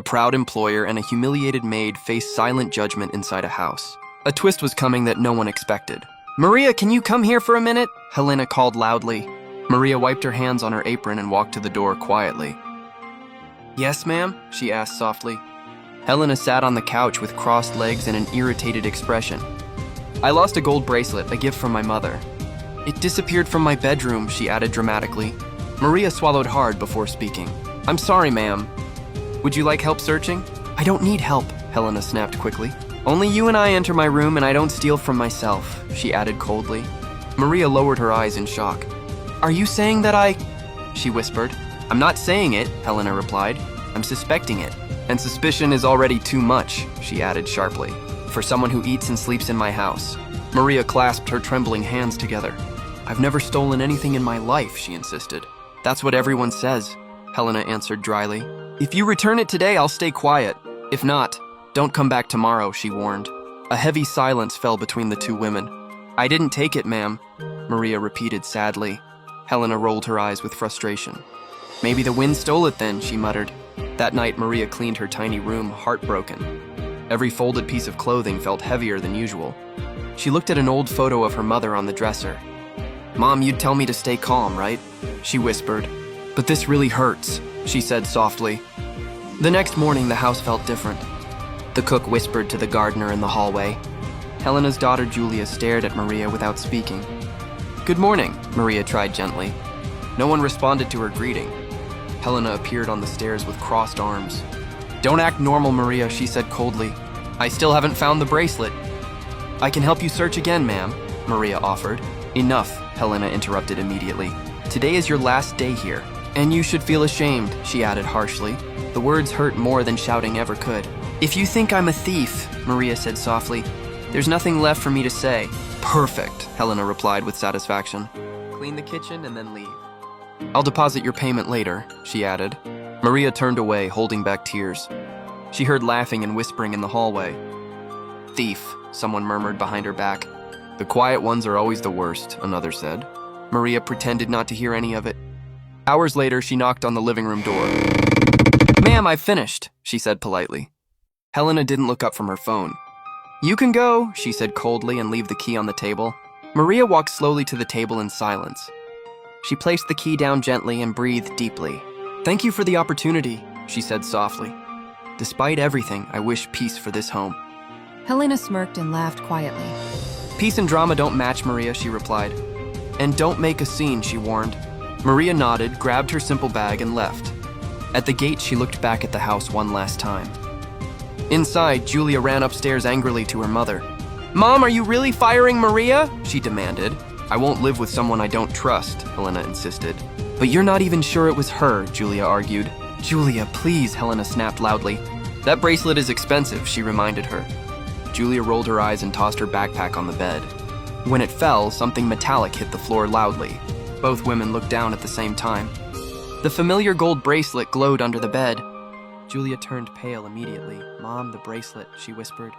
A proud employer and a humiliated maid face silent judgment inside a house. A twist was coming that no one expected. "Maria, can you come here for a minute?" Helena called loudly. Maria wiped her hands on her apron and walked to the door quietly. "Yes, ma'am?" she asked softly. Helena sat on the couch with crossed legs and an irritated expression. "I lost a gold bracelet, a gift from my mother. It disappeared from my bedroom," she added dramatically. Maria swallowed hard before speaking. "I'm sorry, ma'am. Would you like help searching?" "I don't need help," Helena snapped quickly. "Only you and I enter my room and I don't steal from myself," she added coldly. Maria lowered her eyes in shock. "Are you saying that I—" she whispered. "I'm not saying it," Helena replied. "I'm suspecting it. And suspicion is already too much," she added sharply, "for someone who eats and sleeps in my house." Maria clasped her trembling hands together. "I've never stolen anything in my life," she insisted. "That's what everyone says," Helena answered dryly. "If you return it today, I'll stay quiet. If not, don't come back tomorrow," she warned. A heavy silence fell between the two women. "I didn't take it, ma'am," Maria repeated sadly. Helena rolled her eyes with frustration. "Maybe the wind stole it then," she muttered. That night, Maria cleaned her tiny room, heartbroken. Every folded piece of clothing felt heavier than usual. She looked at an old photo of her mother on the dresser. "Mom, you'd tell me to stay calm, right?" she whispered. "But this really hurts," she said softly. The next morning, the house felt different. The cook whispered to the gardener in the hallway. Helena's daughter Julia stared at Maria without speaking. "Good morning," Maria tried gently. No one responded to her greeting. Helena appeared on the stairs with crossed arms. "Don't act normal, Maria," she said coldly. "I still haven't found the bracelet." "I can help you search again, ma'am," Maria offered. "Enough," Helena interrupted immediately. "Today is your last day here. And you should feel ashamed," she added harshly. The words hurt more than shouting ever could. "If you think I'm a thief," Maria said softly, "there's nothing left for me to say." "Perfect," Helena replied with satisfaction. "Clean the kitchen and then leave. I'll deposit your payment later," she added. Maria turned away, holding back tears. She heard laughing and whispering in the hallway. "Thief," someone murmured behind her back. "The quiet ones are always the worst," another said. Maria pretended not to hear any of it. Hours later, she knocked on the living room door. "Ma'am, I've finished," she said politely. Helena didn't look up from her phone. "You can go," she said coldly and leave the key on the table. Maria walked slowly to the table in silence. She placed the key down gently and breathed deeply. "Thank you for the opportunity," she said softly. "Despite everything, I wish peace for this home." Helena smirked and laughed quietly. "Peace and drama don't match, Maria," she replied. "And don't make a scene," she warned. Maria nodded, grabbed her simple bag, and left. At the gate, she looked back at the house one last time. Inside, Julia ran upstairs angrily to her mother. "Mom, are you really firing Maria?" she demanded. "I won't live with someone I don't trust," Helena insisted. "But you're not even sure it was her," Julia argued. "Julia, please," Helena snapped loudly. "That bracelet is expensive," she reminded her. Julia rolled her eyes and tossed her backpack on the bed. When it fell, something metallic hit the floor loudly. Both women looked down at the same time. The familiar gold bracelet glowed under the bed. Julia turned pale immediately. "Mom, the bracelet," she whispered.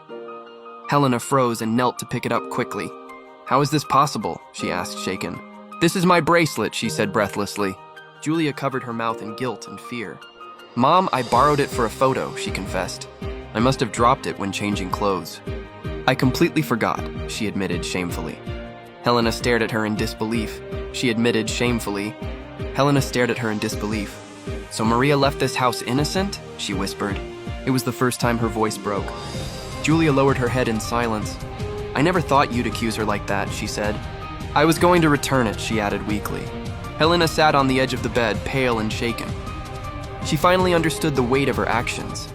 Helena froze and knelt to pick it up quickly. "How is this possible?" she asked, shaken. "This is my bracelet," she said breathlessly. Julia covered her mouth in guilt and fear. "Mom, I borrowed it for a photo," she confessed. "I must have dropped it when changing clothes." "I completely forgot," she admitted shamefully. Helena stared at her in disbelief. She admitted shamefully. Helena stared at her in disbelief. "So Maria left this house innocent?" she whispered. It was the first time her voice broke. Julia lowered her head in silence. "I never thought you'd accuse her like that," she said. "I was going to return it," she added weakly. Helena sat on the edge of the bed, pale and shaken. She finally understood the weight of her actions.